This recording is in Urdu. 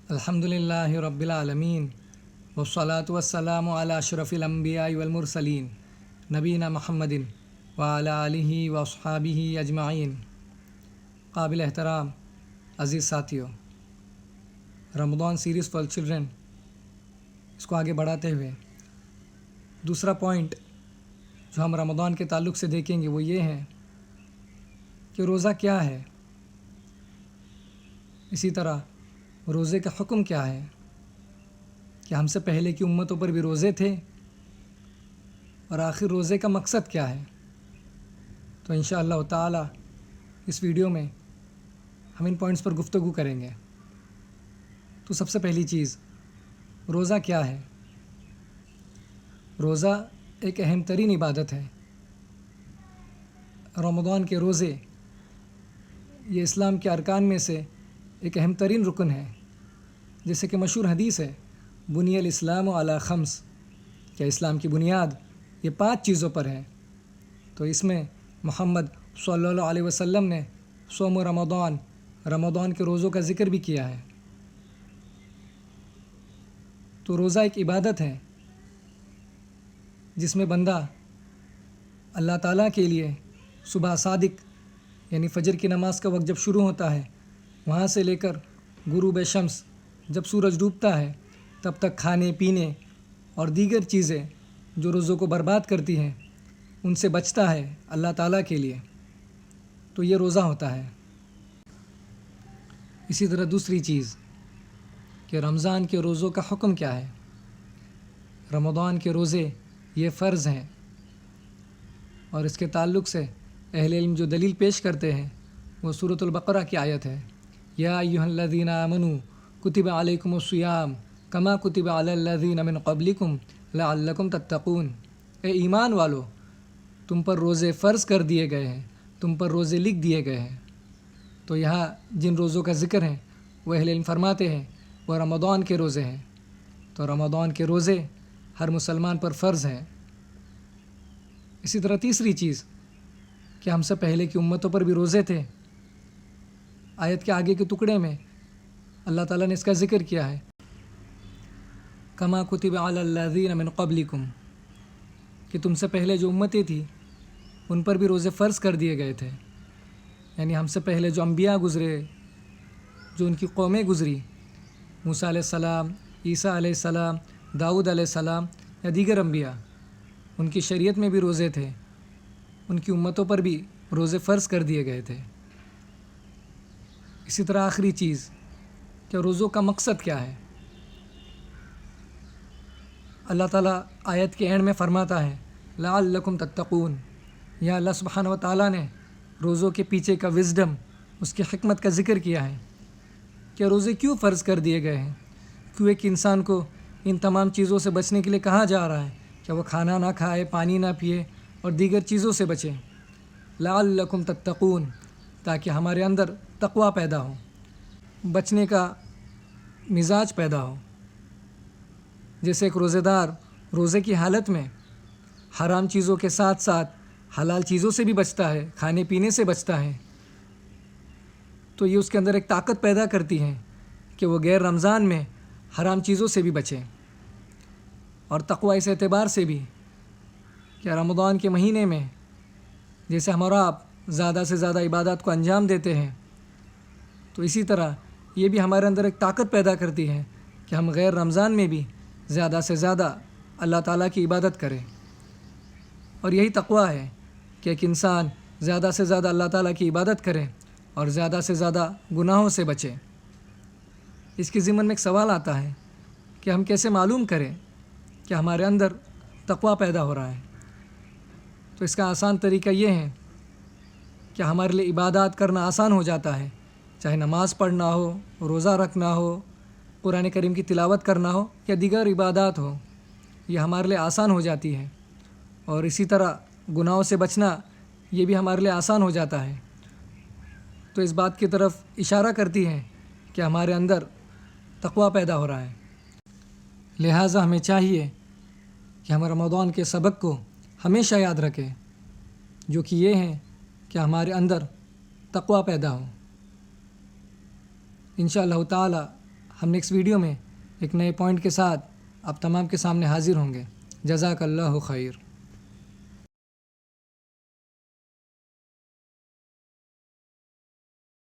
الحمدللہ رب العالمین والصلاة والسلام علی اشرف الانبیاء والمرسلین نبینا محمد وعلی آلہ واصحابہ اجمعین۔ قابل احترام عزیز ساتھیوں، رمضان سیریز فار چلڈرن اس کو آگے بڑھاتے ہوئے دوسرا پوائنٹ جو ہم رمضان کے تعلق سے دیکھیں گے وہ یہ ہے کہ روزہ کیا ہے، اسی طرح روزے کا حکم کیا ہے، کہ ہم سے پہلے کی امتوں پر بھی روزے تھے اور آخر روزے کا مقصد کیا ہے۔ تو انشاءاللہ تعالی اس ویڈیو میں ہم ان پوائنٹس پر گفتگو کریں گے۔ تو سب سے پہلی چیز، روزہ کیا ہے؟ روزہ ایک اہم ترین عبادت ہے۔ رمضان کے روزے یہ اسلام کے ارکان میں سے ایک اہم ترین رکن ہے، جیسے کہ مشہور حدیث ہے، بنی الاسلام علی خمس، کہ اسلام کی بنیاد یہ 5 چیزوں پر ہے۔ تو اس میں محمد صلی اللہ علیہ وسلم نے صوم رمضان کے روزوں کا ذکر بھی کیا ہے۔ تو روزہ ایک عبادت ہے جس میں بندہ اللہ تعالیٰ کے لیے صبح صادق یعنی فجر کی نماز کا وقت جب شروع ہوتا ہے، وہاں سے لے کر غروب شمس جب سورج ڈوبتا ہے تب تک کھانے پینے اور دیگر چیزیں جو روزوں کو برباد کرتی ہیں ان سے بچتا ہے اللہ تعالیٰ کے لیے، تو یہ روزہ ہوتا ہے۔ اسی طرح دوسری چیز کہ رمضان کے روزوں کا حکم کیا ہے۔ رمضان کے روزے یہ فرض ہیں، اور اس کے تعلق سے اہل علم جو دلیل پیش کرتے ہیں وہ سورۃ البقرہ کی آیت ہے، یا ایھا الذین آمنوا کتب علیکم الصیام کما کتب علی الذین من قبلکم لعلکم تتقون۔ اے ایمان والو، تم پر روزے فرض کر دیے گئے ہیں، تم پر روزے لکھ دیے گئے ہیں۔ تو یہاں جن روزوں کا ذکر ہے وہ اہل علم فرماتے ہیں وہ رمضان کے روزے ہیں۔ تو رمضان کے روزے ہر مسلمان پر فرض ہیں۔ اسی طرح تیسری چیز کہ ہم سے پہلے کی امتوں پر بھی روزے تھے۔ آیت کے آگے کے ٹکڑے میں اللہ تعالیٰ نے اس کا ذکر کیا ہے، کما کتب علی الذین من قبلکم، کہ تم سے پہلے جو امتیں تھیں ان پر بھی روزے فرض کر دیے گئے تھے، یعنی ہم سے پہلے جو انبیاء گزرے، جو ان کی قومیں گزری، موسیٰ علیہ السلام، عیسیٰ علیہ السلام، داؤد علیہ السلام یا دیگر انبیاء، ان کی شریعت میں بھی روزے تھے، ان کی امتوں پر بھی روزے فرض کر دیے گئے تھے۔ اسی طرح آخری چیز کہ روزوں کا مقصد کیا ہے۔ اللہ تعالیٰ آیت کے اینڈ میں فرماتا ہے لعلکم تتقون، یا اللہ سبحانہ و تعالیٰ نے روزوں کے پیچھے کا وزڈم، اس کی حکمت کا ذکر کیا ہے کہ روزے کیوں فرض کر دیے گئے ہیں، کیوں ایک انسان کو ان تمام چیزوں سے بچنے کے لیے کہا جا رہا ہے کہ وہ کھانا نہ کھائے، پانی نہ پیے اور دیگر چیزوں سے بچیں۔ لعلکم تتقون، تاکہ ہمارے اندر تقوی پیدا ہو، بچنے کا مزاج پیدا ہو۔ جیسے ایک روزے دار روزے کی حالت میں حرام چیزوں کے ساتھ ساتھ حلال چیزوں سے بھی بچتا ہے، کھانے پینے سے بچتا ہے، تو یہ اس کے اندر ایک طاقت پیدا کرتی ہے کہ وہ غیر رمضان میں حرام چیزوں سے بھی بچے۔ اور تقوی اس اعتبار سے بھی کہ رمضان کے مہینے میں جیسے ہم اور آپ زیادہ سے زیادہ عبادات کو انجام دیتے ہیں، تو اسی طرح یہ بھی ہمارے اندر ایک طاقت پیدا کرتی ہے کہ ہم غیر رمضان میں بھی زیادہ سے زیادہ اللہ تعالیٰ کی عبادت کریں۔ اور یہی تقوی ہے کہ ایک انسان زیادہ سے زیادہ اللہ تعالیٰ کی عبادت کرے اور زیادہ سے زیادہ گناہوں سے بچے۔ اس کے ضمن میں ایک سوال آتا ہے کہ ہم کیسے معلوم کریں کہ ہمارے اندر تقوی پیدا ہو رہا ہے۔ تو اس کا آسان طریقہ یہ ہے کہ ہمارے لیے عبادات کرنا آسان ہو جاتا ہے، چاہے نماز پڑھنا ہو، روزہ رکھنا ہو، قرآن کریم کی تلاوت کرنا ہو یا دیگر عبادات ہو، یہ ہمارے لیے آسان ہو جاتی ہے۔ اور اسی طرح گناہوں سے بچنا یہ بھی ہمارے لیے آسان ہو جاتا ہے۔ تو اس بات کی طرف اشارہ کرتی ہے کہ ہمارے اندر تقوی پیدا ہو رہا ہے۔ لہٰذا ہمیں چاہیے کہ ہم رمضان کے سبق کو ہمیشہ یاد رکھیں، جو کہ یہ ہے کہ ہمارے اندر تقوی پیدا ہو۔ انشاءاللہ تعالی ہم نیکسٹ ویڈیو میں ایک نئے پوائنٹ کے ساتھ آپ تمام کے سامنے حاضر ہوں گے۔ جزاک اللہ خیر۔